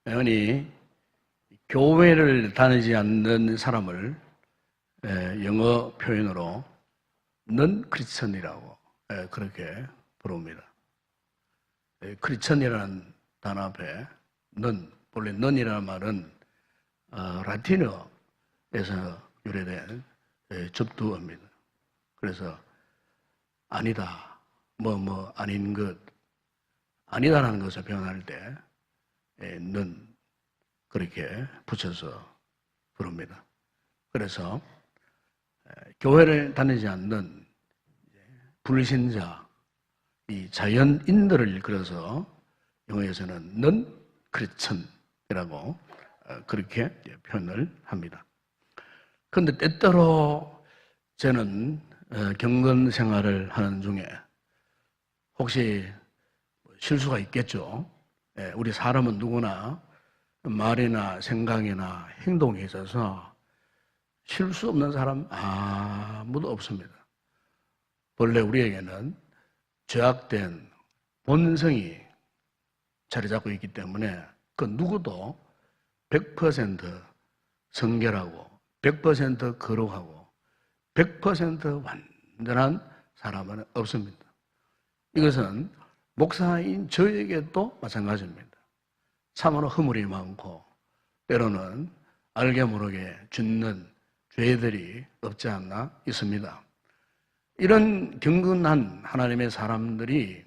아니, 교회를 다니지 않는 사람을 영어 표현으로 non 크리스천이라고 그렇게 부릅니다. 크리스천이라는 단어 앞에 non, 원래 non이라는 말은 라틴어에서 유래된 접두어입니다. 그래서 아니다, 아닌 것, 아니다라는 것을 표현할 때 non 그렇게 붙여서 부릅니다. 그래서 교회를 다니지 않는 불신자, 이 자연인들을 일컬어서 영어에서는 non 크리스천이라고 그렇게 표현을 합니다. 그런데 때때로 저는 경건 생활을 하는 중에 혹시 실수가 있겠죠. 우리 사람은 누구나 말이나 생각이나 행동에 있어서 실수 없는 사람 아무도 없습니다. 본래 우리에게는 죄악된 본성이 자리 잡고 있기 때문에 그 누구도 100% 성결하고 100% 거룩하고 100% 완전한 사람은 없습니다. 이것은 목사인 저에게도 마찬가지입니다. 참으로 허물이 많고 때로는 알게 모르게 짓는 죄들이 없지 않나 있습니다. 이런 경건한 하나님의 사람들이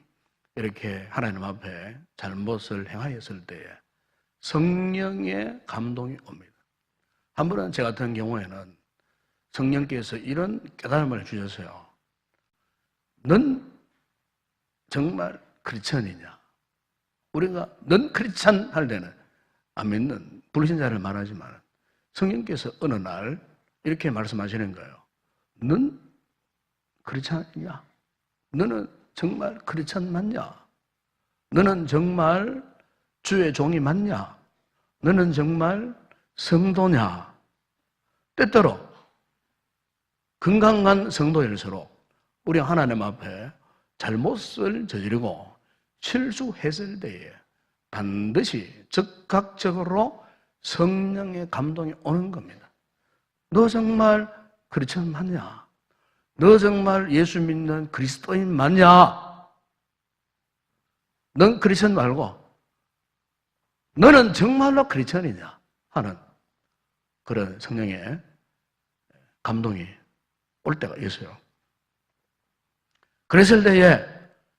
이렇게 하나님 앞에 잘못을 행하였을 때에 성령의 감동이 옵니다. 한 번은 제 같은 경우에는 성령께서 이런 깨달음을 주셨어요. 넌 정말 크리스천이냐? 우리가 넌 크리스천 할 때는 안 믿는 불신자를 말하지만 성령께서 어느 날 이렇게 말씀하시는 거예요. 넌 크리스천이냐? 너는 정말 크리스천 맞냐? 너는 정말 주의 종이 맞냐? 너는 정말 성도냐? 때때로 건강한 성도일수록 우리 하나님 앞에 잘못을 저지르고 실수했을 때에 반드시 즉각적으로 성령의 감동이 오는 겁니다. 너 정말 크리스천 맞냐? 너 정말 예수 믿는 그리스도인 맞냐? 넌 크리스천 말고 너는 정말로 크리스천이냐? 하는 그런 성령의 감동이 올 때가 있어요. 그랬을 때에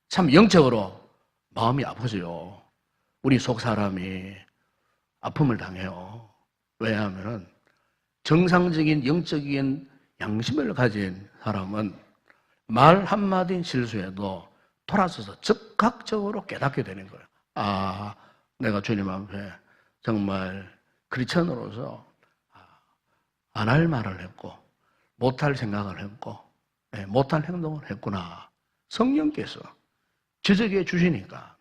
참 영적으로 마음이 아프죠. 우리 속 사람이 아픔을 당해요. 왜냐하면 정상적인 영적인 양심을 가진 사람은 말 한마디 실수해도 돌아서서 즉각적으로 깨닫게 되는 거예요. 아, 내가 주님 앞에 정말 크리스천으로서 안 할 말을 했고 못할 생각을 했고 못할 행동을 했구나. 성령께서 지적해 주시니까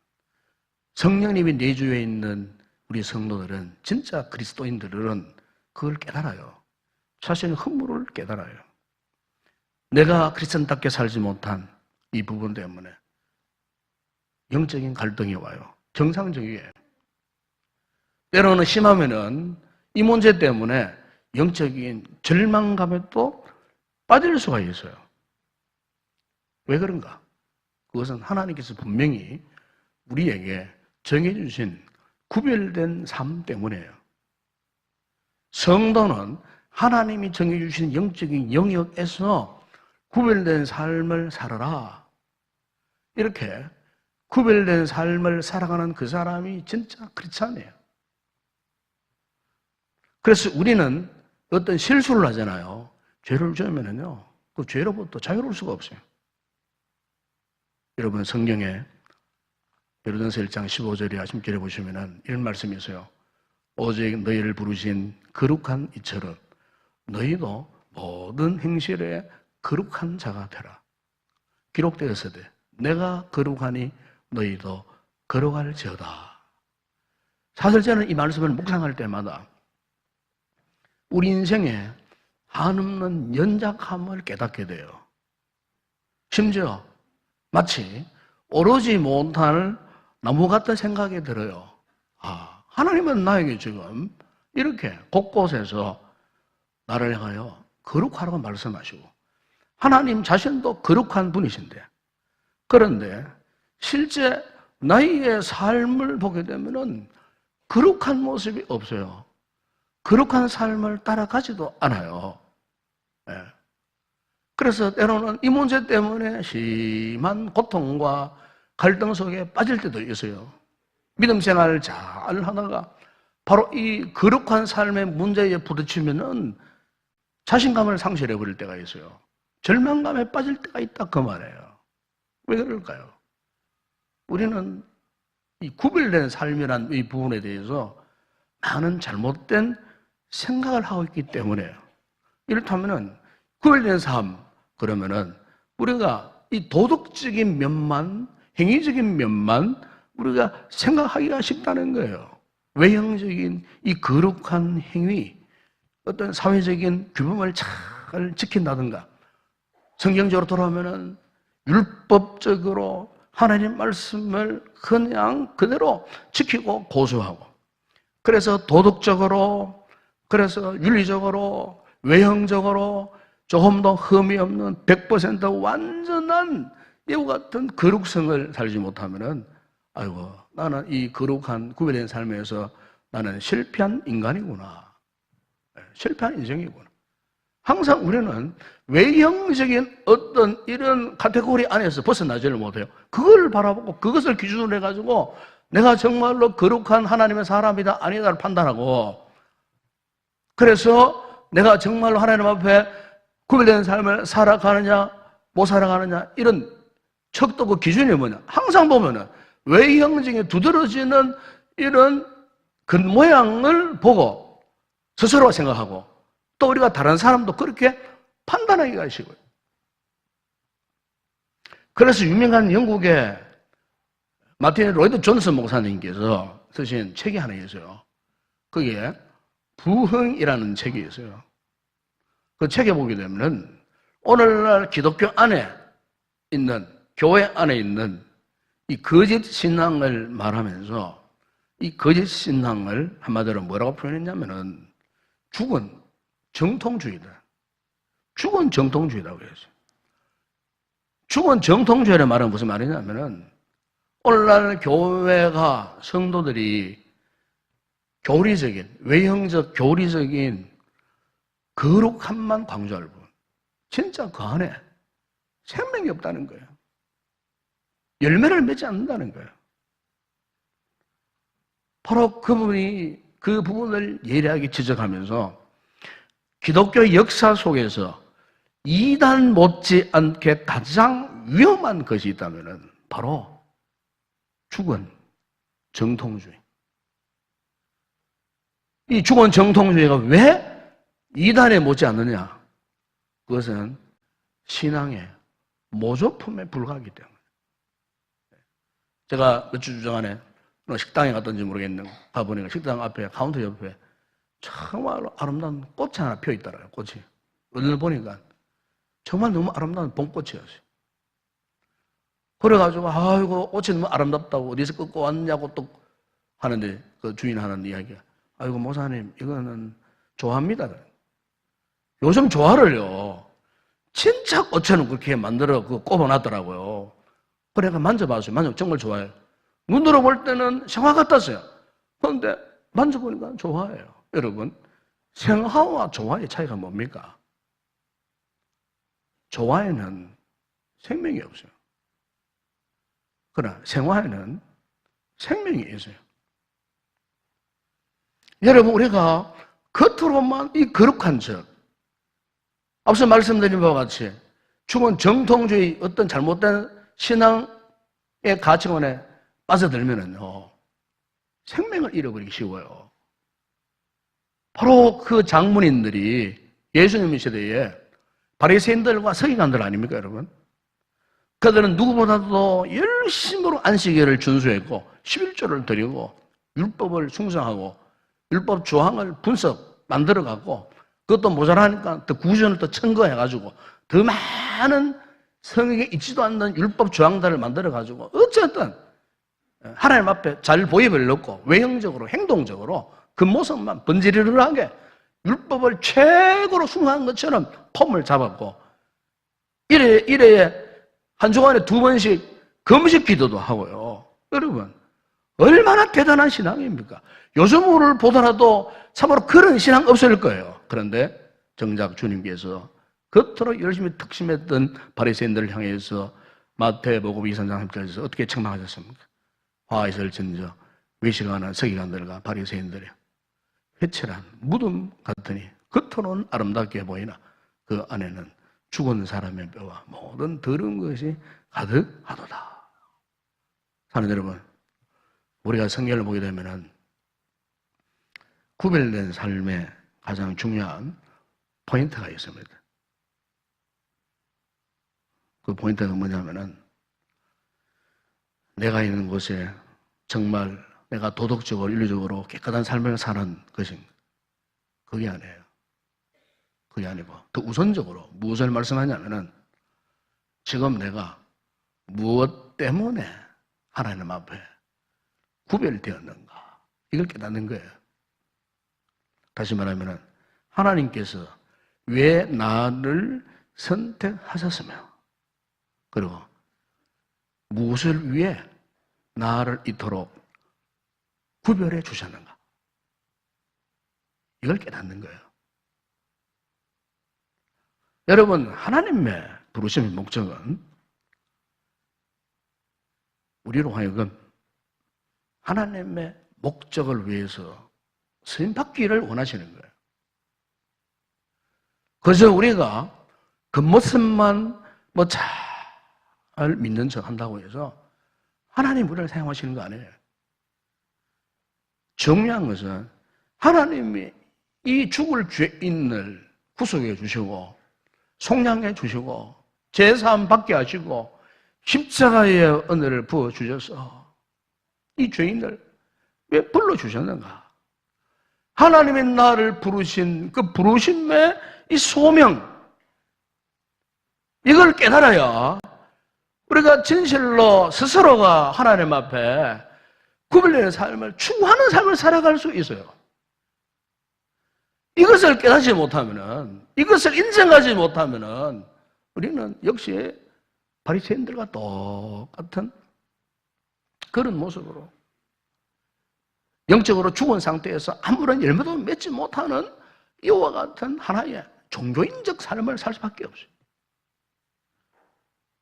성령님이 내주에 있는 우리 성도들은 진짜 그리스도인들은 그걸 깨달아요. 자신의 허물을 깨달아요. 내가 크리스천답게 살지 못한 이 부분 때문에 영적인 갈등이 와요. 정상적이에요. 때로는 심하면은 이 문제 때문에 영적인 절망감에 또 빠질 수가 있어요. 왜 그런가? 그것은 하나님께서 분명히 우리에게 정해주신 구별된 삶 때문이에요. 성도는 하나님이 정해주신 영적인 영역에서 구별된 삶을 살아라. 이렇게 구별된 삶을 살아가는 그 사람이 진짜 크리스찬이에요. 그래서 우리는 어떤 실수를 하잖아요. 죄를 지으면요, 그 죄로부터 자유로울 수가 없어요. 여러분 성경에 베드로전서 1장 15절이나 16절에 보시면은 이런 말씀이 있어요. 오직 너희를 부르신 거룩한 이처럼 너희도 모든 행실에 거룩한 자가 되라. 기록되었으되 내가 거룩하니 너희도 거룩할지어다. 사실 저는 이 말씀을 묵상할 때마다 우리 인생에 한없는 연약함을 깨닫게 돼요. 심지어 마치 오르지 못할 나무 같은 생각이 들어요. 하나님은 나에게 지금 이렇게 곳곳에서 나를 향하여 거룩하라고 말씀하시고 하나님 자신도 거룩한 분이신데 그런데 실제 나의 삶을 보게 되면은 거룩한 모습이 없어요. 거룩한 삶을 따라가지도 않아요. 예. 그래서 때로는 이 문제 때문에 심한 고통과 갈등 속에 빠질 때도 있어요. 믿음 생활을 잘 하다가 바로 이 거룩한 삶의 문제에 부딪히면은 자신감을 상실해 버릴 때가 있어요. 절망감에 빠질 때가 있다 그 말이에요. 왜 그럴까요? 우리는 이 구별된 삶이란 이 부분에 대해서 많은 잘못된 생각을 하고 있기 때문에요. 이렇다면은 구별된 삶 그러면은 우리가 이 도덕적인 면만, 행위적인 면만 우리가 생각하기가 쉽다는 거예요. 외형적인 이 거룩한 행위, 어떤 사회적인 규범을 잘 지킨다든가, 성경적으로 돌아오면은 율법적으로 하나님 말씀을 그냥 그대로 지키고 고수하고, 그래서 도덕적으로, 그래서 윤리적으로, 외형적으로 조금 더 흠이 없는 100% 완전한 이와 같은 거룩성을 살지 못하면은 아이고 나는 이 거룩한 구별된 삶에서 나는 실패한 인간이구나. 실패한 인생이구나. 항상 우리는 외형적인 어떤 이런 카테고리 안에서 벗어나지를 못해요. 그걸 바라보고 그것을 기준으로 해가지고 내가 정말로 거룩한 하나님의 사람이다 아니다를 판단하고, 그래서 내가 정말로 하나님 앞에 구별된 삶을 살아가느냐 못 살아가느냐 이런 척도 그 기준이 뭐냐, 항상 보면은 외형적인 두드러지는 이런 겉모양을 보고 스스로 생각하고 또 우리가 다른 사람도 그렇게 판단하기가 쉬워요. 그래서 유명한 영국의 마틴 로이드 존슨 목사님께서 쓰신 책이 하나 있어요. 거기에 부흥이라는 책이 있어요. 그 책에 보게 되면 오늘날 기독교 안에 있는, 교회 안에 있는 이 거짓 신앙을 말하면서 이 거짓 신앙을 한마디로 뭐라고 표현했냐면은 죽은 정통주의다. 죽은 정통주의라고 했어요. 죽은 정통주의라는 말은 무슨 말이냐면은 오늘날 교회가 성도들이 교리적인, 외형적 교리적인 거룩함만 강조할 뿐 진짜 그 안에 생명이 없다는 거예요. 열매를 맺지 않는다는 거예요. 바로 그분이 그 부분을 예리하게 지적하면서 기독교 역사 속에서 이단 못지않게 가장 위험한 것이 있다면 바로 죽은 정통주의. 이 죽은 정통주의가 왜 이단에 못지않느냐? 그것은 신앙의 모조품에 불과하기 때문에. 제가 몇 주 전에 식당에 갔던지 모르겠는데 가보니까 식당 앞에 카운터 옆에 정말 아름다운 꽃이 하나 펴 있더라고요. 꽃이. 오늘 보니까 정말 너무 아름다운 봄꽃이었어요. 그래가지고 아이고 꽃이 너무 아름답다고 어디서 끊고 왔냐고 또 하는데 그 주인 하는 이야기가 아이고 목사님 이거는 좋아합니다. 요즘 조화를요 진짜 꽃처럼 그렇게 만들어 꼽아놨더라고요. 그래가 만져봤어요. 정말 좋아요. 눈으로 볼 때는 생화 같았어요. 그런데 만져보니까 좋아해요. 여러분, 생화와 조화의 차이가 뭡니까? 조화에는 생명이 없어요. 그러나 생화에는 생명이 있어요. 여러분, 우리가 겉으로만 이 거룩한 척, 앞서 말씀드린 바와 같이 죽은 정통주의 어떤 잘못된 신앙의 가치관에 빠져들면은요, 생명을 잃어버리기 쉬워요. 바로 그 장문인들이 예수님 시대에 바리새인들과 서기관들 아닙니까, 여러분? 그들은 누구보다도 열심으로 안식일을 준수했고 11조를 드리고 율법을 충성하고 율법 조항을 분석 만들어갖고 그것도 모자라니까 더 구전을 더 첨가해가지고 더 많은 성경에 있지도 않는 율법 조항들을 만들어가지고 어쨌든 하나님 앞에 잘 보입을 넣고 외형적으로 행동적으로 그 모습만 번지르르하게 율법을 최고로 숭상한 것처럼 폼을 잡았고 이래에 한 주간에 2번씩 금식 기도도 하고요. 여러분 얼마나 대단한 신앙입니까? 요즘을 보더라도 참으로 그런 신앙 없을 거예요. 그런데 정작 주님께서 겉으로 열심히 특심했던 바리새인들을 향해서 마태복음 2장 3절에서 어떻게 책망하셨습니까? 화이설 전저 외식하는 서기관들과 바리새인들이요 회칠한 무덤 같으니 겉으로는 아름답게 보이나 그 안에는 죽은 사람의 뼈와 모든 더러운 것이 가득하도다. 사는 여러분, 우리가 성경을 보게 되면은 구별된 삶의 가장 중요한 포인트가 있습니다. 그 포인트가 뭐냐면은 내가 있는 곳에 정말 내가 도덕적으로 윤리적으로 깨끗한 삶을 사는 것인가? 그게 아니에요. 그게 아니고 더 우선적으로 무엇을 말씀하냐면은 지금 내가 무엇 때문에 하나님 앞에 구별되었는가? 이걸 깨닫는 거예요. 다시 말하면은 하나님께서 왜 나를 선택하셨으며 그리고 무엇을 위해 나를 이토록 구별해 주셨는가? 이걸 깨닫는 거예요. 여러분, 하나님의 부르심의 목적은 우리로 하여금 하나님의 목적을 위해서 쓰임받기를 원하시는 거예요. 그래서 우리가 겉모습만 잘 믿는 척 한다고 해서 하나님 우리를 사용하시는 거 아니에요. 중요한 것은 하나님이 이 죽을 죄인을 구속해 주시고 속량해 주시고 제사함 받게 하시고 십자가의 은혜를 부어 주셔서 이 죄인을 왜 불러주셨는가? 하나님의 나를 부르신 그 부르심의 이 소명 이걸 깨달아야 우리가 진실로 스스로가 하나님 앞에 구별되는 삶을 추구하는 삶을 살아갈 수 있어요. 이것을 깨닫지 못하면은, 이것을 인정하지 못하면은 우리는 역시 바리새인들과 똑같은 그런 모습으로 영적으로 죽은 상태에서 아무런 열매도 맺지 못하는 이와 같은 하나의 종교인적 삶을 살 수밖에 없어요.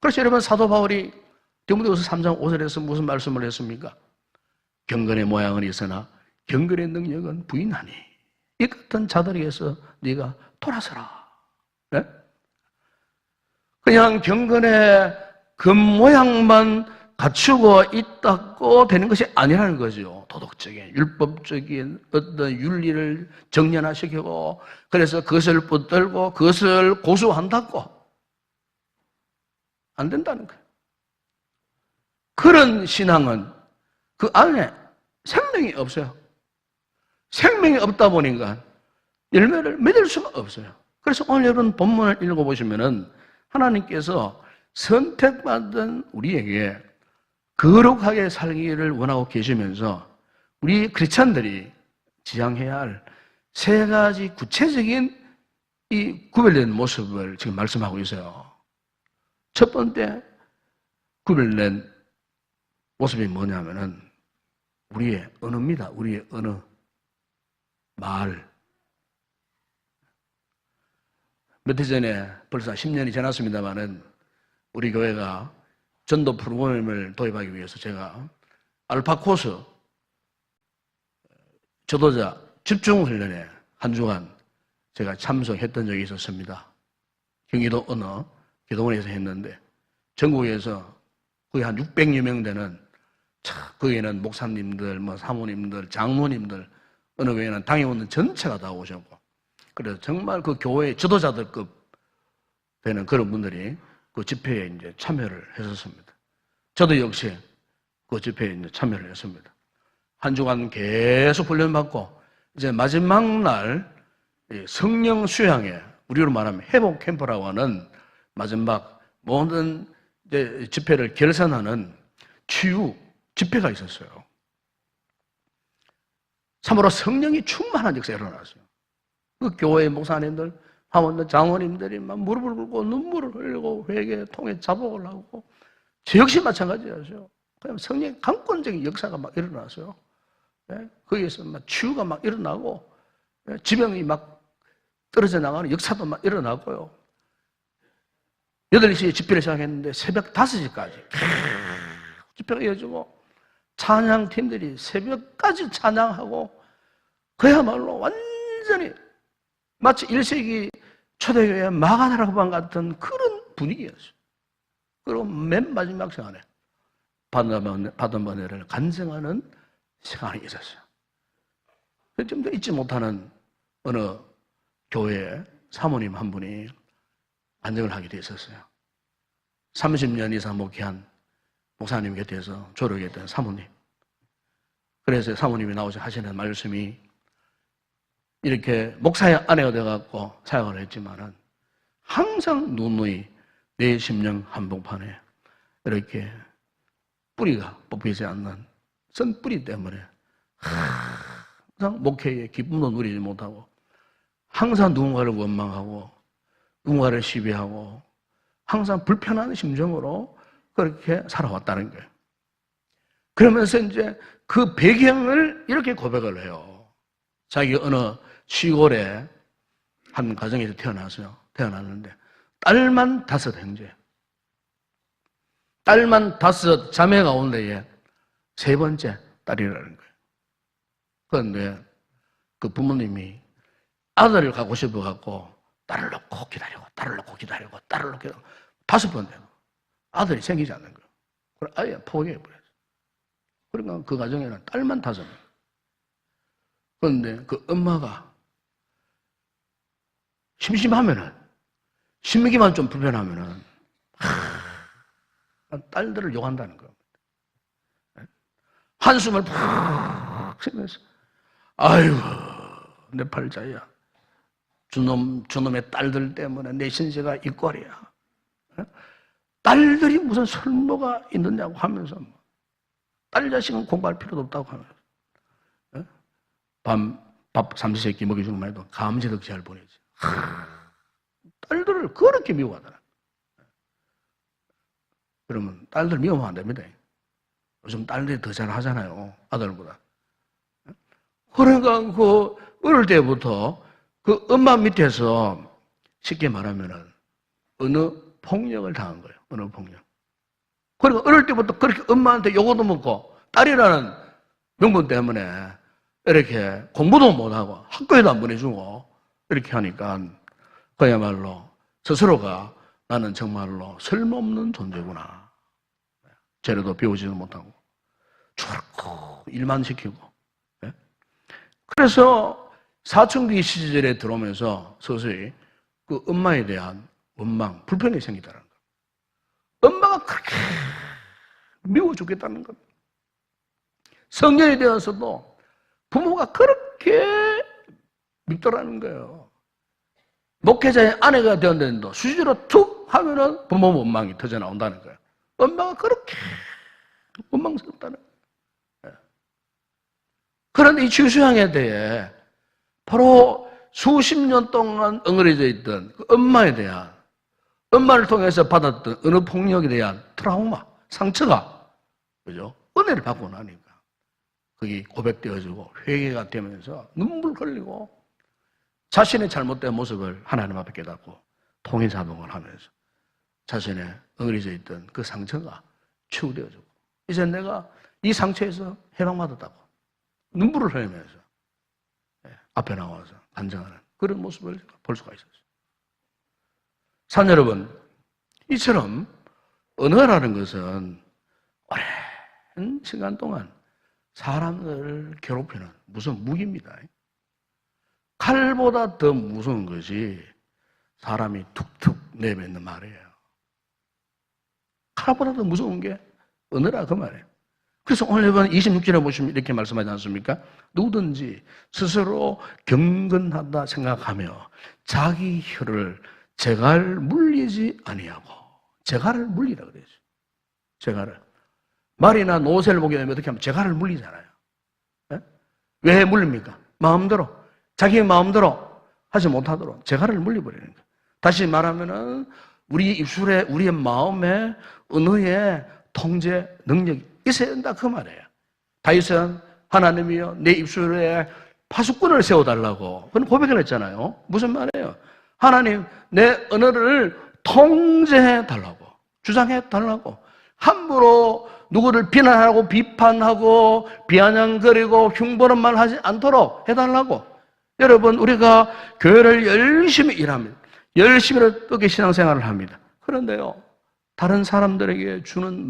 그래서 여러분 사도 바울이 디모데후서 3장 5절에서 무슨 말씀을 했습니까? 경건의 모양은 있으나 경건의 능력은 부인하니 이 같은 자들에게서 네가 돌아서라. 네? 그냥 경건의 겉모양만 갖추고 있다고 되는 것이 아니라는 거죠. 도덕적인, 율법적인 어떤 윤리를 정연화시키고 그래서 그것을 붙들고 그것을 고수한다고 안 된다는 거예요. 그런 신앙은 그 안에 생명이 없어요. 생명이 없다 보니까 열매를 맺을 수가 없어요. 그래서 오늘 여러분 본문을 읽어보시면은 하나님께서 선택받은 우리에게 거룩하게 살기를 원하고 계시면서 우리 크리스찬들이 지향해야 할 3가지 구체적인 이 구별된 모습을 지금 말씀하고 있어요. 첫 번째 구별된 모습이 뭐냐면은 우리의 언어입니다. 우리의 언어, 말. 몇 해 전에 벌써 10년이 지났습니다만은 우리 교회가 전도 프로그램을 도입하기 위해서 제가 알파 코스 지도자 집중훈련에 한 주간 제가 참석했던 적이 있었습니다. 경기도 언어 기도원에서 했는데 전국에서 거의 한 600여 명 되는 거기에는 목사님들, 사모님들, 장로님들 어느 교회는 당회원들 전체가 다 오셨고 그래서 정말 그 교회 지도자들급 되는 그런 분들이 그 집회에 이제 참여를 했었습니다. 저도 역시 그 집회에 이제 참여를 했습니다. 한 주간 계속 훈련받고 이제 마지막 날 성령 수양회, 우리로 말하면 회복 캠프라고 하는 마지막 모든 이제 집회를 결산하는 치유 집회가 있었어요. 참으로 성령이 충만한 역사가 일어났어요. 그 교회 목사님들, 하원들, 장로님들이 막 무릎을 꿇고 눈물을 흘리고 회개 통해 자복을 하고 저 역시 마찬가지였어요. 그냥 성령의 강권적인 역사가 막 일어났어요. 예? 거기에서 막 치유가 막 일어나고, 예? 지병이 막 떨어져 나가는 역사도 막 일어나고요. 8시에 집회를 시작했는데 새벽 5시까지 집회가 이어지고, 찬양팀들이 새벽까지 찬양하고, 그야말로 완전히 마치 1세기 초대교회 마가다락방 같은 그런 분위기였어요. 그리고 맨 마지막 시간에 받은 은혜를 간증하는 시간이 있었어요. 좀 더 잊지 못하는 어느 교회 사모님 한 분이 간증을 하게 돼 있었어요. 30년 이상 목회한 목사님 곁에서 조력했던 사모님. 그래서 사모님이 나오셔 하시는 말씀이, 이렇게 목사의 아내가 돼갖고 사역을 했지만은 항상 누누이 내 심령 한복판에 이렇게 뿌리가 뽑히지 않는 선 뿌리 때문에 항상 목회의 기쁨도 누리지 못하고, 항상 누군가를 원망하고 누군가를 시비하고 항상 불편한 심정으로 그렇게 살아왔다는 거예요. 그러면서 이제 그 배경을 이렇게 고백을 해요. 자기 어느 시골에 한 가정에서 태어났어요. 태어났는데 딸만 5 형제, 딸만 5 자매 가운데에 3번째 딸이라는 거예요. 그런데 그 부모님이 아들을 갖고 싶어갖고 딸을 놓고 기다리고 딸을 놓고 기다리고 딸을 놓고 기다리고 5번 되고 아들이 생기지 않는 거예요. 그걸 아예 포기해버렸어요. 그러니까 그 가정에는 딸만 5명. 그런데 그 엄마가 심심하면은, 심기만 좀 불편하면은 딸들을 욕한다는 거예요. 한숨을 푹 쉬면서, 아이고 내 팔자야, 저놈의 딸들 때문에 내 신세가 이 꼴이야. 딸들이 무슨 설모가 있느냐고 하면서, 딸 자식은 공부할 필요도 없다고 하면서, 밥 삼시세끼 먹여주는 말 해도 감지덕지 잘 보내지. 딸들을 그렇게 미워하더라. 그러면 딸들 미워하면 안 됩니다. 요즘 딸들이 더 잘하잖아요, 아들보다. 그러니까 그 어릴 때부터 그 엄마 밑에서 쉽게 말하면은 어느 폭력을 당한 거예요. 어느 폭력. 그리고 어릴 때부터 그렇게 엄마한테 요거도 먹고, 딸이라는 명분 때문에 이렇게 공부도 못하고 학교에도 안 보내주고 이렇게 하니까 그야말로 스스로가 나는 정말로 쓸모없는 존재구나. 재료도 배우지도 못하고 죽고 일만 시키고. 그래서 사춘기 시절에 들어오면서 서서히 그 엄마에 대한 원망, 불편이 생기더라는 거예요. 엄마가 그렇게 미워 죽겠다는 겁니다. 성년이 되어서도 부모가 그렇게 밉더라는 거예요. 목회자의 아내가 되었는데도 수시로 툭 하면은 부모 원망이 터져 나온다는 거예요. 엄마가 그렇게 원망스럽다는 거예요. 그런데 이 치유수양에 대해 바로 수십 년 동안 엉그러져 있던 그 엄마에 대한, 엄마를 통해서 받았던 어느 폭력에 대한 트라우마, 상처가, 그죠? 은혜를 받고 나니까 그게 고백되어지고 회개가 되면서 눈물 흘리고 자신의 잘못된 모습을 하나님 앞에 깨닫고 통해자동을 하면서 자신의 엉그러져 있던 그 상처가 치유되어지고, 이제 내가 이 상처에서 해방받았다고 눈물을 흘리면서 앞에 나와서 간증하는 그런 모습을 볼 수가 있었어요. 산 여러분, 이처럼 언어라는 것은 오랜 시간 동안 사람들을 괴롭히는 무서운 무기입니다. 칼보다 더 무서운 것이 사람이 툭툭 내뱉는 말이에요. 칼보다 더 무서운 게 언어라 그 말이에요. 그래서 오늘 이번 26절에 보시면 이렇게 말씀하지 않습니까? 누구든지 스스로 경건하다 생각하며 자기 혀를 재갈 물리지 아니하고, 재갈을 물리라 그랬어요. 재갈을. 말이나 노새를 보게 되면 어떻게 하면 재갈을 물리잖아요. 네? 왜 물립니까? 마음대로. 자기 마음대로 하지 못하도록 재갈을 물려버리는 거예요. 다시 말하면은 우리 입술에, 우리의 마음에, 언어에 통제 능력이 있어야 된다 그 말이에요. 다윗은 하나님이여 내 입술에 파수꾼을 세워달라고 그런 고백을 했잖아요. 무슨 말이에요? 하나님 내 언어를 통제해달라고, 주장해달라고, 함부로 누구를 비난하고 비판하고 비아냥거리고 흉보는 말 하지 않도록 해달라고. 여러분, 우리가 교회를 열심히 일합니다. 열심히 어떻게 신앙생활을 합니다. 그런데요, 다른 사람들에게 주는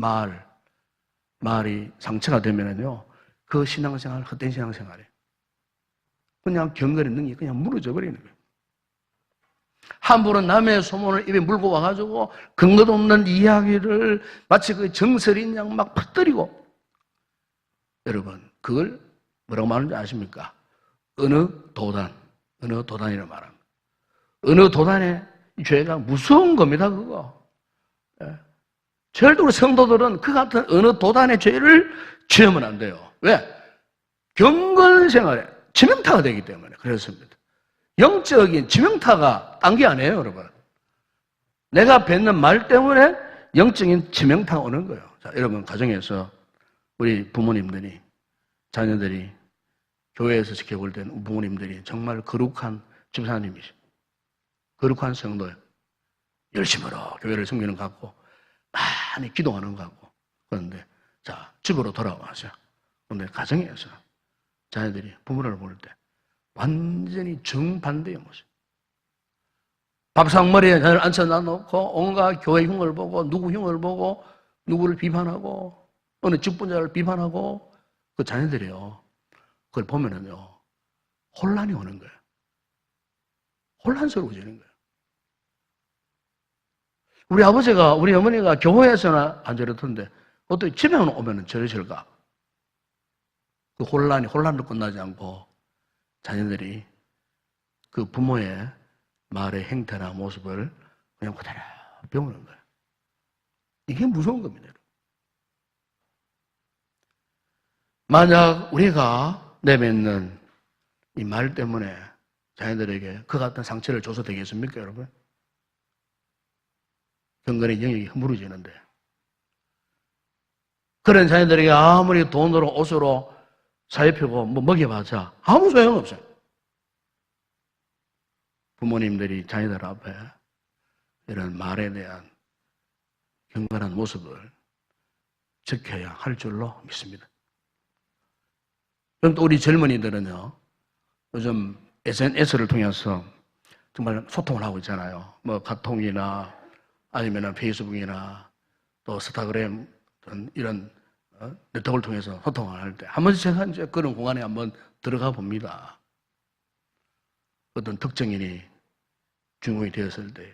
말이 상처가 되면은요, 그 신앙생활, 헛된 신앙생활이에요. 그냥 경건의 능력이 그냥 무너져 버리는 거예요. 함부로 남의 소문을 입에 물고 와가지고 근거도 없는 이야기를 마치 그 정설인 양 막 퍼뜨리고. 여러분, 그걸 뭐라고 말하는지 아십니까? 어느 도단이라고 말합니다. 어느 도단의 죄가 무서운 겁니다, 그거. 예. 절대로 성도들은 그 같은 어느 도단의 죄를 지으면 안 돼요. 왜? 경건 생활에 치명타가 되기 때문에 그렇습니다. 영적인 치명타가 딴 게 아니에요, 여러분. 내가 뱉는 말 때문에 영적인 치명타가 오는 거예요. 자, 여러분, 가정에서 우리 부모님들이, 자녀들이 교회에서 지켜볼 때는 부모님들이 정말 거룩한 집사님이죠. 거룩한 성도예요. 열심으로 교회를 섬기는 것 같고, 많이 기도하는 것 같고. 그런데, 자, 집으로 돌아와서, 근데 가정에서 자녀들이 부모를 볼 때 완전히 정반대의 모습. 밥상 머리에 자녀를 앉혀놔 놓고 온갖 교회 흉을 보고 누구 흉을 보고 누구를 비판하고 어느 직분자를 비판하고 그 자녀들이요. 그걸 보면은요. 혼란이 오는 거예요. 혼란스러워지는 거예요. 우리 아버지가, 우리 어머니가 교회에서는 안 저렇던데 어떻게 집에 오면은 저러실까? 그 혼란으로 끝나지 않고 자녀들이 그 부모의 말의 행태나 모습을 그냥 그대로 배우는 거예요. 이게 무서운 겁니다. 만약 우리가 내뱉는 이 말 때문에 자녀들에게 그 같은 상처를 줘서 되겠습니까, 여러분? 경건의 영역이 허물어지는데. 그런 자녀들에게 아무리 돈으로, 옷으로 사입히고 뭐 먹여봤자 아무 소용없어요. 부모님들이 자녀들 앞에 이런 말에 대한 경건한 모습을 지켜야 할 줄로 믿습니다. 그럼 또 우리 젊은이들은요, 요즘 SNS를 통해서 정말 소통을 하고 있잖아요. 뭐 카톡이나 아니면 페이스북이나 또 스타그램 이런 네트워크를 통해서 소통을 할 때 한 번씩 제가 이제 그런 공간에 한번 들어가 봅니다. 어떤 특정인이 주인공이 되었을 때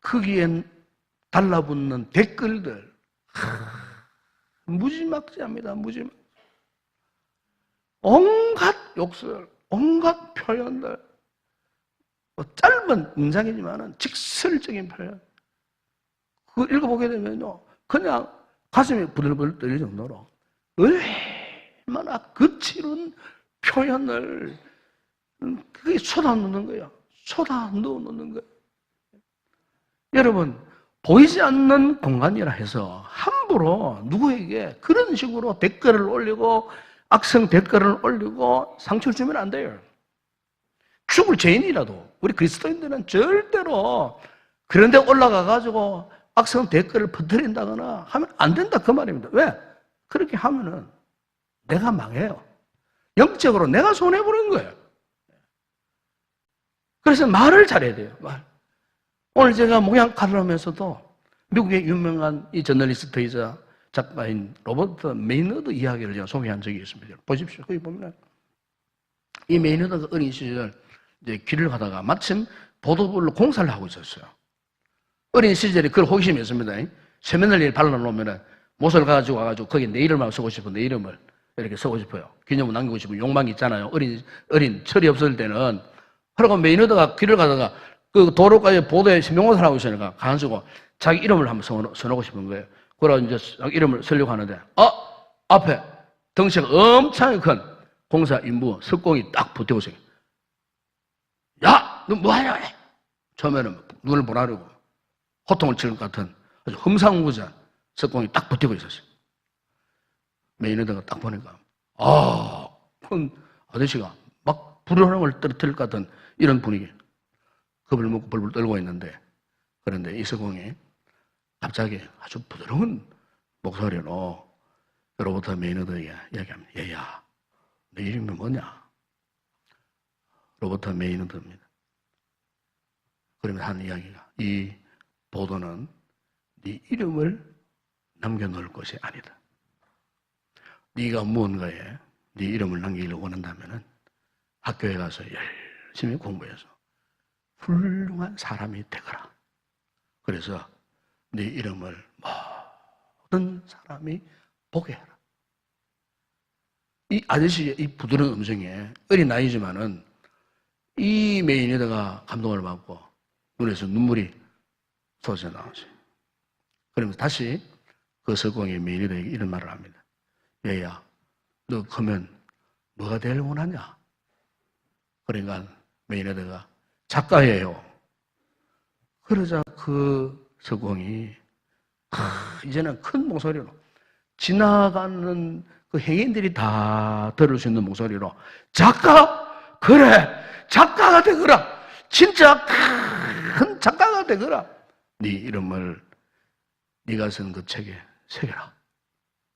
거기엔 달라붙는 댓글들 무지막지합니다. 무지막. 온갖 욕설, 온갖 표현들, 뭐 짧은 문장이지만은 직설적인 표현. 그거 읽어보게 되면요, 그냥 가슴이 부들부들 떨릴 정도로 얼마나 거칠은 표현을 그게 쏟아놓는 거예요. 쏟아놓는 거예요. 여러분, 보이지 않는 공간이라 해서 함부로 누구에게 그런 식으로 댓글을 올리고 악성 댓글을 올리고 상처를 주면 안 돼요. 죽을 죄인이라도 우리 그리스도인들은 절대로 그런 데 올라가가지고 악성 댓글을 퍼뜨린다거나 하면 안 된다 그 말입니다. 왜? 그렇게 하면은 내가 망해요. 영적으로 내가 손해보는 거예요. 그래서 말을 잘해야 돼요. 말. 오늘 제가 목양칼을 하면서도 미국의 유명한 이 저널리스트이자 작가인 로버트 메이너드 이야기를 제가 소개한 적이 있습니다. 보십시오. 거기 보면 이 메이너드가 어린 시절 이제 길을 가다가 마침 보도블로 공사를 하고 있었어요. 어린 시절에 그걸 호기심이 있습니다. 세면을 발라놓으면 못을 가지고 와가지고 거기 내 이름을 쓰고 싶어. 내 이름을 이렇게 쓰고 싶어요. 기념을 남기고 싶은 욕망이 있잖아요. 어린 철이 없을 때는. 그러고 메이너드가 길을 가다가 그 도로가에 보도에 신명호사를 하고 있으니까 가만쓰고 자기 이름을 한번 써놓고 싶은 거예요. 그러고 이제 이름을 쓰려고 하는데, 앞에 덩치가 엄청 큰 공사 인부 석공이 딱 붙어 있어요. 야, 너 뭐하냐? 처음에는 눈을 보라려고 호통을 치는 것 같은 아주 험상궂은 석공이 딱 붙어 있었어요. 매니저가 딱 보니까, 큰 아저씨가 막 불을 떨어뜨릴 것 같은 이런 분위기. 겁을 먹고 벌벌 떨고 있는데, 그런데 이 석공이 갑자기 아주 부드러운 목소리로 로버트 메이너드에게 이야기합니다. 얘야, 내 이름이 뭐냐? 로버트 메이너드입니다. 그러면 하는 이야기가, 이 보도는 네 이름을 남겨놓을 것이 아니다. 네가 무언가에 네 이름을 남기기를 원한다면 학교에 가서 열심히 공부해서 훌륭한 사람이 되거라. 그래서 네 이름을 모든 사람이 보게 해라. 이 아저씨의 이 부드러운 음성에 어린 나이지만은 이 메이너드가 감동을 받고 눈에서 눈물이 쏟아져 나오죠. 그러면서 다시 그 석공이 메이너드에게 이런 말을 합니다. 얘야, 너 크면 뭐가 되길 원하냐? 그러니까 메이너드가 작가예요. 그러자 그 석공이 이제는 큰 목소리로 지나가는 그 행인들이 다 들을 수 있는 목소리로 작가? 그래! 작가가 되거라! 진짜 큰 작가가 되거라! 네 이름을 네가 쓴 그 책에 새겨라.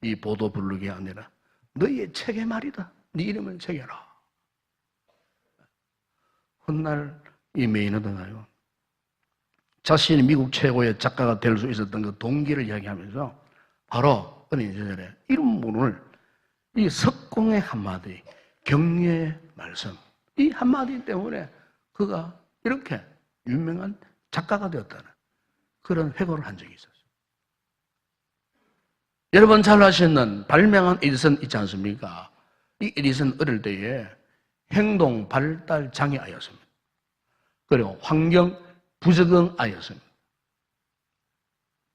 이 보도 부르기 아니라 너희의 책의 말이다. 네 이름을 새겨라. 훗날 이 메이너드가요, 자신이 미국 최고의 작가가 될 수 있었던 그 동기를 이야기하면서 바로 어린 시절에 이름 모를 이 석공의 한마디, 격려의 말씀, 이 한마디 때문에 그가 이렇게 유명한 작가가 되었다는 그런 회고를 한 적이 있었어요. 여러분 잘 아시는 발명한 에디슨 있지 않습니까? 이 에디슨 어릴 때에 행동 발달 장애아였습니다. 그리고 환경 부적응 아이였습니다.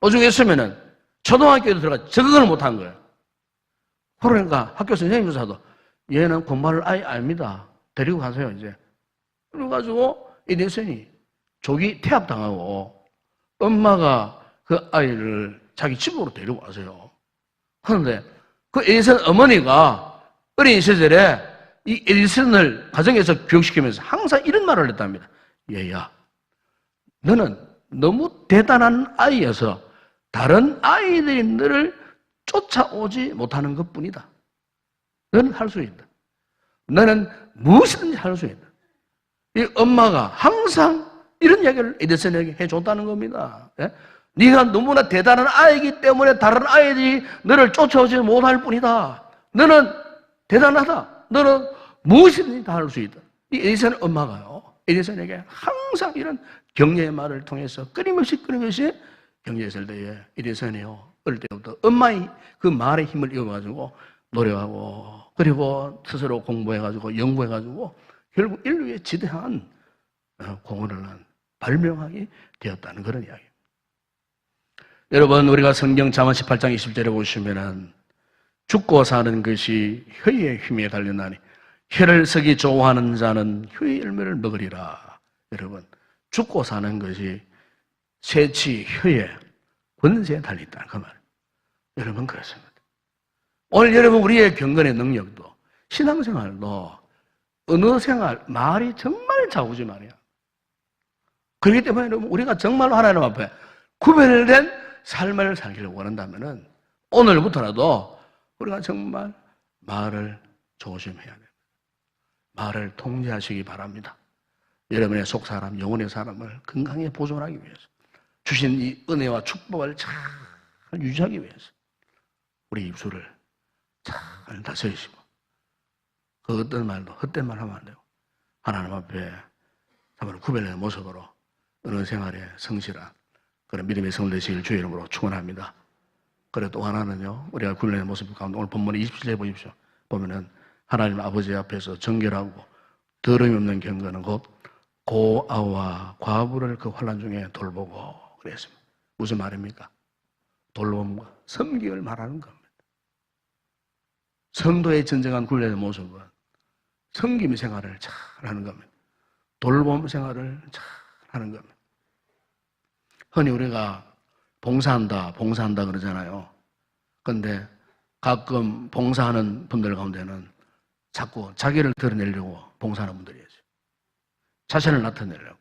오죽했으면은 초등학교에 들어가 적응을 못한 거예요. 그러니까 학교 선생님조차도 얘는 공부할 아이 아닙니다. 데리고 가세요 이제. 그래가지고 에디슨이 조기 퇴학당하고 엄마가 그 아이를 자기 집으로 데리고 가세요. 그런데 그 에디슨 어머니가 어린 시절에 이 에디슨을 가정에서 교육시키면서 항상 이런 말을 했답니다. 얘야, 너는 너무 대단한 아이여서 다른 아이들이 너를 쫓아오지 못하는 것뿐이다. 너는 할 수 있다. 너는 무엇이든지 할 수 있다. 이 엄마가 항상 이런 이야기를 에디슨에게 해줬다는 겁니다. 예? 네가 너무나 대단한 아이이기 때문에 다른 아이들이 너를 쫓아오지 못할 뿐이다. 너는 대단하다. 너는 무엇이든지 다 할 수 있다. 이 에디슨 엄마가요, 에디슨에게 항상 이런 격려의 말을 통해서 끊임없이 격려했을 때에 에디슨이요, 어릴 때부터 엄마의 그 말의 힘을 이어가지고 노력하고 그리고 스스로 공부해가지고 연구해가지고 결국 인류의 지대한 공헌을 한 발명학이 되었다는 그런 이야기입니다. 여러분, 우리가 성경 잠언 18장 20절에 보시면은 죽고 사는 것이 혀의 힘에 달렸나니 혀를 쓰기 좋아하는 자는 혀의 열매를 먹으리라. 여러분, 죽고 사는 것이 세치, 혀의 권세에 달려있다는 그 말. 여러분, 그렇습니다. 오늘 여러분, 우리의 경건의 능력도 신앙생활도 언어생활, 말이 정말 자우지만이야. 그렇기 때문에 여러분, 우리가 정말로 하나님 앞에 구별된 삶을 살기를 원한다면 오늘부터라도 우리가 정말 말을 조심해야 됩니다. 말을 통제하시기 바랍니다. 여러분의 속사람, 영혼의 사람을 건강히 보존하기 위해서 주신 이 은혜와 축복을 잘 유지하기 위해서 우리 입술을 잘 다스리시고 그 어떤 말도 헛된 말 하면 안 되고 하나님 앞에 정말 구별된 모습으로 어느 생활에 성실한 그런 믿음의 성을 되시길 주의 이름으로 축원합니다. 그리고 또 하나는요, 우리가 구별된 모습 가운데 오늘 본문의 27절에 보십시오. 보면은 하나님 아버지 앞에서 정결하고 더러움이 없는 경건은 곧 고아와 과부를 그 환난 중에 돌보고 그랬습니다. 무슨 말입니까? 돌봄과 섬기를 말하는 겁니다. 성도의 진정한 굴레의 모습은 섬김 생활을 잘 하는 겁니다. 돌봄 생활을 잘 하는 겁니다. 흔히 우리가 봉사한다 그러잖아요. 그런데 가끔 봉사하는 분들 가운데는 자꾸 자기를 드러내려고 봉사하는 분들이 있어요. 자신을 나타내려고,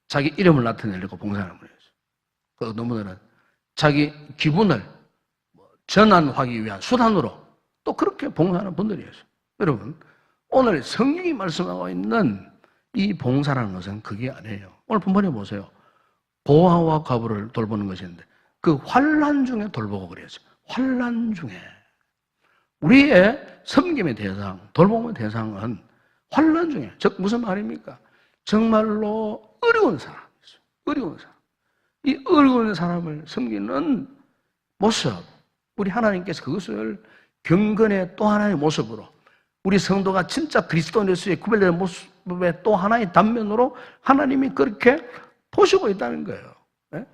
자기 이름을 나타내려고 봉사하는 분이 있어요. 그 어떤 분들은 자기 기분을 전환하기 위한 수단으로 또 그렇게 봉사하는 분들이 있어요. 여러분, 오늘 성경이 말씀하고 있는 이 봉사라는 것은 그게 아니에요. 오늘 본문에 보세요. 고아와 과부를 돌보는 것인데 그 환난 중에 돌보고 그랬어요. 환난 중에. 우리의 섬김의 대상, 돌봄의 대상은 환난 중에. 즉 무슨 말입니까? 정말로 어려운 사람 있어요. 어려운 사람. 이 어려운 사람을 섬기는 모습, 우리 하나님께서 그것을 경건의 또 하나의 모습으로 우리 성도가 진짜 그리스도인으로서의 구별되는 모습의 또 하나의 단면으로 하나님이 그렇게 보시고 있다는 거예요. 네?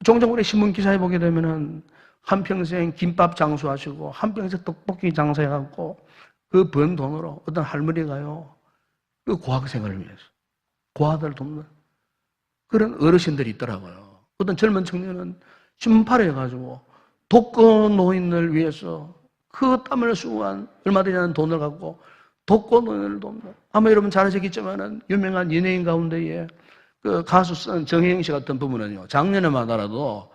종종 우리 신문 기사에 보게 되면은 한평생 김밥 장수하시고 한평생 떡볶이 장사해갖고 그 번 돈으로 어떤 할머니가요, 그 고학생을 위해서 고아들 돕는 그런 어르신들이 있더라고요. 어떤 젊은 청년은 신문팔이해가지고 독거 노인을 위해서 그 땀을 수고한 얼마 되지 않은 돈을 갖고 독거 노인을 돕는, 아마 여러분 잘 아시겠지만은 유명한 연예인 가운데에 그 가수 쓴 정혜영 씨 같은 부분은요, 작년에마다라도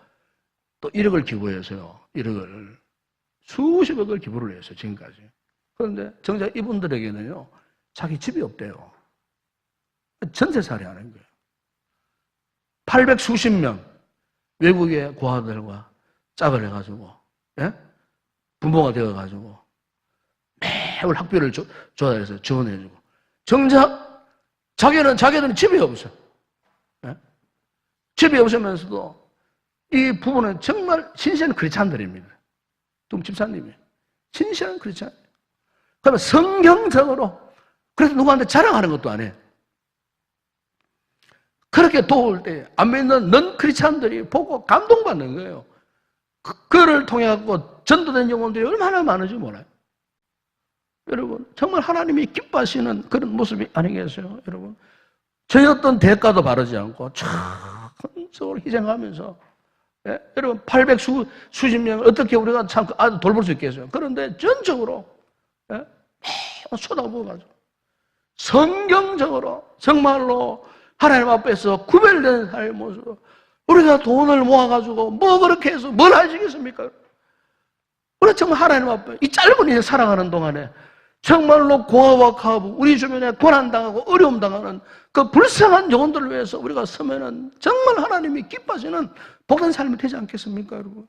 또 1억을 기부해서요, 1억을 수십억을 기부를 했어요, 지금까지. 그런데 정작 이분들에게는요, 자기 집이 없대요. 전세살이 하는 거예요. 800 수십 명 외국의 고아들과 짝을 해가지고, 예? 부모가 되어가지고 매월 학비를 조달해서 지원해주고, 정작 자기들은 집이 없어. 예? 집이 없으면서도 이 부부는 정말 신실한 크리스찬들입니다. 동 집사님이 신실한 크리스찬. 그러면 성경적으로 그래서 누구한테 자랑하는 것도 아니에요. 그렇게 도울 때 안 믿는 넌 크리스찬들이 보고 감동받는 거예요. 그를 통해 갖고 전도된 영혼들이 얼마나 많은지 몰라요. 여러분, 정말 하나님이 기뻐하시는 그런 모습이 아니겠어요, 여러분? 저희 어떤 대가도 바르지 않고 전적으로 희생하면서, 예? 여러분 800 수십 명을 어떻게 우리가 참 아주 돌볼 수 있겠어요? 그런데 전적으로, 예? 쳐다보가지고 성경적으로 정말로 하나님 앞에서 구별된 삶의 모습. 우리가 돈을 모아가지고 뭐 그렇게 해서 뭘 하시겠습니까? 우리가 정말 하나님 앞에 이 짧은 인생 살아가는 동안에 정말로 고아와 과부, 우리 주변에 고난당하고 어려움 당하는 그 불쌍한 영혼들을 위해서 우리가 서면은 정말 하나님이 기뻐하시는 복된 삶이 되지 않겠습니까, 여러분?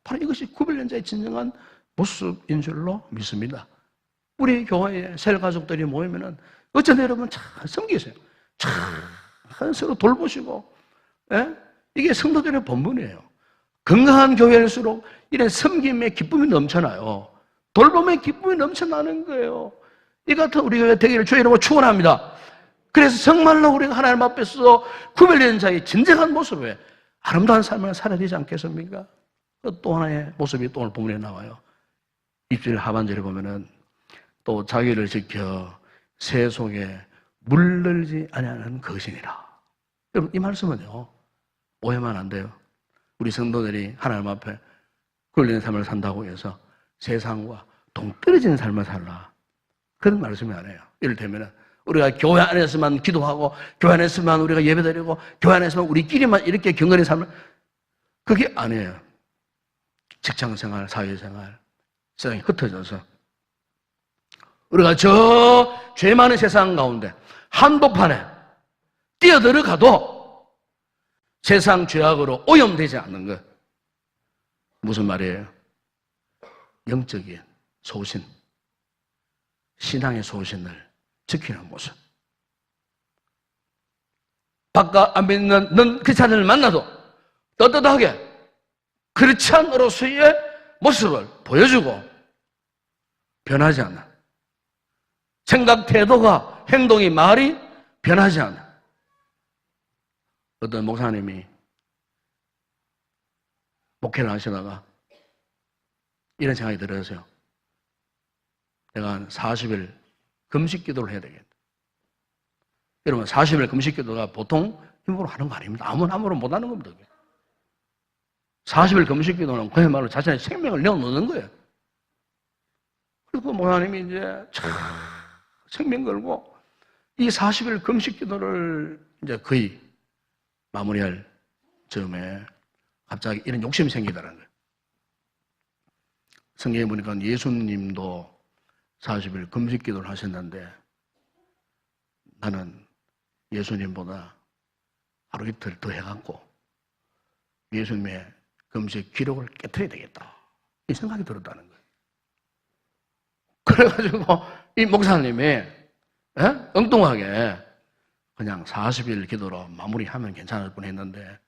바로 이것이 구별된 자의 진정한 모습인 줄로 믿습니다. 우리 교회에 셀 가족들이 모이면은 어쩐 여러분 잘 섬기세요. 잘 서로 돌보시고, 예? 이게 성도들의 본분이에요. 건강한 교회일수록 이런 섬김의 기쁨이 넘쳐나요. 돌봄의 기쁨이 넘쳐나는 거예요. 이 같은 우리 교회 되기를 주의 이름으로 축원합니다. 그래서 정말로 우리가 하나님 앞에서 구별된 자의 진정한 모습에 아름다운 삶을 살아야 되지 않겠습니까? 또 하나의 모습이 또 오늘 본문에 나와요. 입술 하반절에 보면은 또 자기를 지켜 새 속에 물들지 아니하는 것이니라. 여러분, 이 말씀은요, 오해만 안 돼요. 우리 성도들이 하나님 앞에 구별된 삶을 산다고 해서 세상과 동떨어진 삶을 살라, 그런 말씀이 아니에요. 이를테면 우리가 교회 안에서만 기도하고 교회 안에서만 우리가 예배드리고 교회 안에서만 우리끼리만 이렇게 경건의 삶을, 그게 아니에요. 직장생활, 사회생활, 세상이 흩어져서 우리가 저 죄 많은 세상 가운데 한복판에 뛰어들어가도 세상 죄악으로 오염되지 않는 것. 무슨 말이에요? 영적인 소신, 신앙의 소신을 지키는 모습. 바깥 안 믿는 넌 크리스찬을 만나도 떳떳하게 크리스찬으로서의 모습을 보여주고 변하지 않는, 생각, 태도가, 행동이, 말이 변하지 않는. 어떤 목사님이 목회를 하시다가 이런 생각이 들어서요. 내가 한 40일 금식 기도를 해야 되겠다. 여러분, 40일 금식 기도가 보통 힘으로 하는 거 아닙니다. 아무나 못하는 겁니다. 40일 금식 기도는 그야말로 자신의 생명을 내어놓는 거예요. 그리고 목사님이 이제 생명 걸고 이 40일 금식 기도를 이제 거의 마무리할 즈음에 갑자기 이런 욕심이 생기더라는 거예요. 성경에 보니까 예수님도 40일 금식 기도를 하셨는데 나는 예수님보다 하루 이틀 더 해갖고 예수님의 금식 기록을 깨트려야 되겠다. 이 생각이 들었다는 거예요. 그래가지고 이 목사님이 엉뚱하게 그냥 40일 기도로 마무리하면 괜찮을 뻔했는데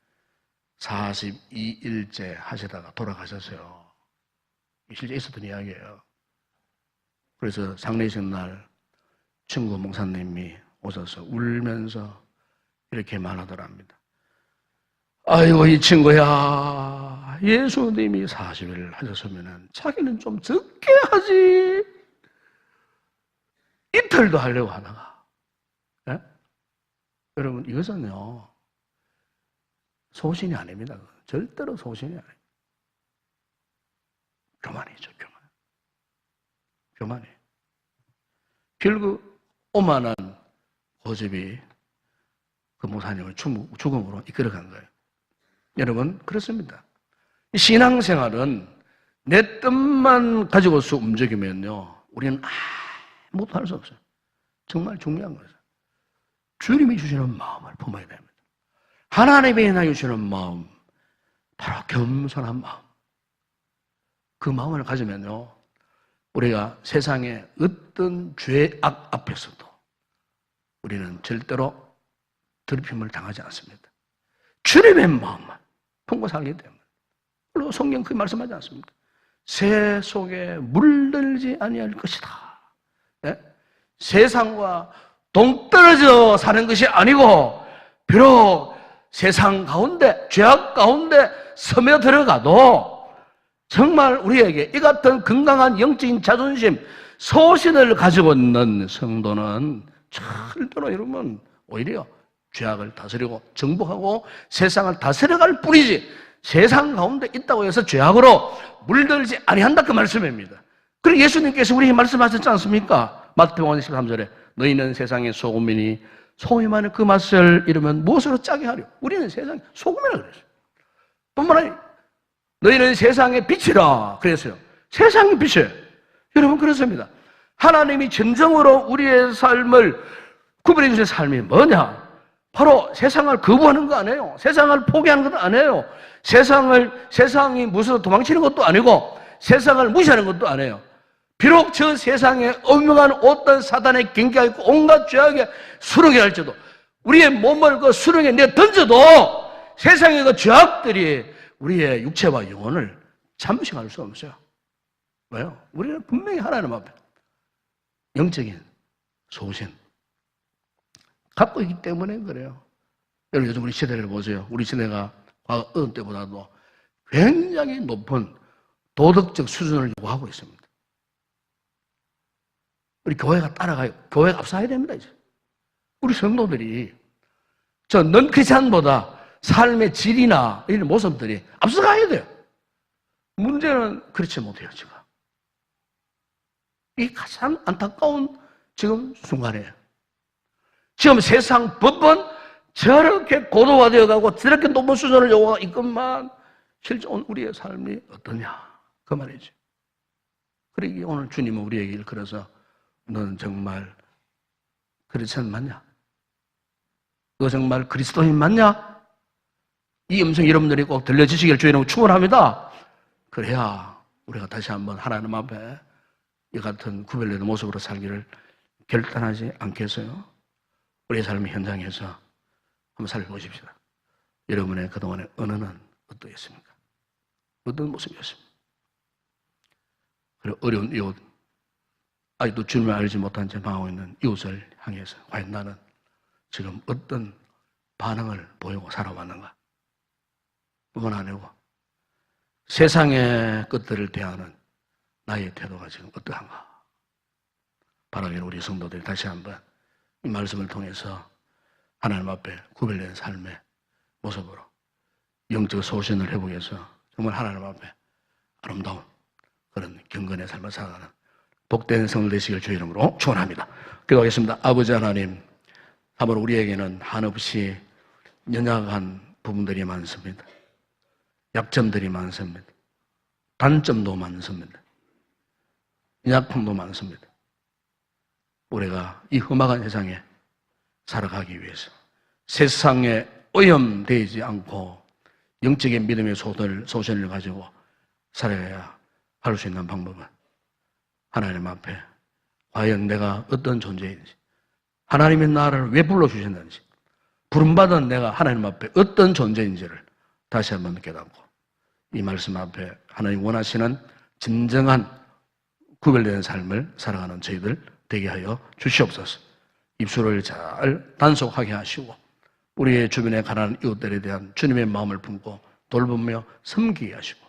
42일째 하시다가 돌아가셨어요. 실제 있었던 이야기예요. 그래서 장례식 날 친구 목사님이 오셔서 울면서 이렇게 말하더랍니다. 아이고 이 친구야, 예수님이 40일 하셨으면 자기는 좀 적게 하지. 이틀도 하려고 하다가. 네? 여러분 이것은요 소신이 아닙니다. 절대로 소신이 아닙니다. 교만이죠, 교만이. 결국 오만한 고집이 그 목사님을 죽음으로 이끌어간 거예요. 여러분 그렇습니다. 이 신앙생활은 내 뜻만 가지고서 움직이면요 우리는 아무것도 할 수 없어요. 정말 중요한 거죠. 주님이 주시는 마음을 품어야 됩니다. 하나님이 나 주시는 마음, 바로 겸손한 마음. 그 마음을 가지면요 우리가 세상의 어떤 죄악 앞에서도 우리는 절대로 더럽힘을 당하지 않습니다. 주님의 마음만 품고 살기 때문에. 그리고 성경 그 말씀하지 않습니까? 새 속에 물들지 아니할 것이다. 네? 세상과 동떨어져 사는 것이 아니고 비록 세상 가운데 죄악 가운데 스며들어가도 정말 우리에게 이 같은 건강한 영적인 자존심, 소신을 가지고 있는 성도는 절대로 여러분 오히려 죄악을 다스리고 정복하고 세상을 다스려갈 뿐이지 세상 가운데 있다고 해서 죄악으로 물들지 아니한다 그 말씀입니다. 그리고 예수님께서 우리에게 말씀하셨지 않습니까? 마태복음 13절에 너희는 세상의 소금이니 소금이 많은 그 맛을 잃으면 무엇으로 짜게 하려? 우리는 세상의 소금이라 그랬어요. 뿐만 아니라 너희는 세상의 빛이라 그랬어요. 세상의 빛이에요. 여러분 그렇습니다. 하나님이 진정으로 우리의 삶을 구분해 주신 삶이 뭐냐? 바로 세상을 거부하는 거 아니에요. 세상을 포기하는 것도 아니에요. 세상이 무서워 도망치는 것도 아니고 세상을 무시하는 것도 아니에요. 비록 저 세상에 엄명한 어떤 사단의 경계가 있고 온갖 죄악의 수렁이 할지도 우리의 몸을 그 수렁에 내 던져도 세상의 그 죄악들이 우리의 육체와 영혼을 잠식할 수 없어요. 왜요? 우리는 분명히 하나님 앞에 영적인 소신 갖고 있기 때문에 그래요. 여러분 요즘 우리 시대를 보세요. 우리 시대가 과거 어느 때보다도 굉장히 높은 도덕적 수준을 요구하고 있습니다. 우리 교회가 따라가요. 교회가 앞서야 됩니다, 이제. 우리 성도들이 넌 크리스찬보다 삶의 질이나 이런 모습들이 앞서가야 돼요. 문제는 그렇지 못해요, 지금. 이 가장 안타까운 지금 순간이에요. 지금 세상 법은 저렇게 고도화되어 가고 저렇게 높은 수준을 요구하고 있건만 실제 우리의 삶이 어떠냐 그 말이죠. 그러기 오늘 주님은 우리에게 일컬어서 너는 정말 크리스찬 맞냐? 너 정말 그리스도인 맞냐? 이 음성 여러분들이 꼭 들려주시길 주의로 축원합니다. 그래야 우리가 다시 한번 하나님 앞에 이 같은 구별되는 모습으로 살기를 결단하지 않겠어요? 우리의 삶의 현장에서 한번 살펴보십시다. 여러분의 그동안의 언어는 어떠했습니까? 어떤 모습이었습니까? 그리고 어려운 이웃, 아직도 주님을 알지 못한 채 방황하고 있는 이웃을 향해서 과연 나는 지금 어떤 반응을 보이고 살아왔는가? 뿐만 아니고 세상의 것들을 대하는 나의 태도가 지금 어떠한가? 바라기를 우리 성도들이 다시 한번 이 말씀을 통해서 하나님 앞에 구별된 삶의 모습으로 영적 소신을 회복해서 정말 하나님 앞에 아름다운 그런 경건의 삶을 살아가는 복된 성도 되시길 주의 이름으로 축원합니다. 기도하겠습니다. 아버지 하나님, 참으로 우리에게는 한없이 연약한 부분들이 많습니다. 약점들이 많습니다. 단점도 많습니다. 연약함도 많습니다. 우리가 이 험악한 세상에 살아가기 위해서 세상에 오염되지 않고 영적인 믿음의 소신을 가지고 살아야 할 수 있는 방법은 하나님 앞에 과연 내가 어떤 존재인지, 하나님의 나를 왜 불러주셨는지, 부름받은 내가 하나님 앞에 어떤 존재인지를 다시 한번 깨닫고 이 말씀 앞에 하나님 원하시는 진정한 구별된 삶을 살아가는 저희들 되게 하여 주시옵소서. 입술을 잘 단속하게 하시고 우리의 주변에 가난한 이웃들에 대한 주님의 마음을 품고 돌보며 섬기게 하시고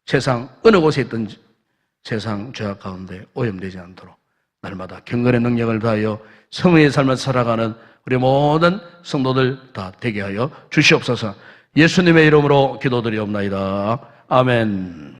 세상 어느 곳에 있든지 세상 죄악 가운데 오염되지 않도록 날마다 경건의 능력을 다하여 성의의 삶을 살아가는 우리 모든 성도들 다 되게 하여 주시옵소서. 예수님의 이름으로 기도드리옵나이다. 아멘.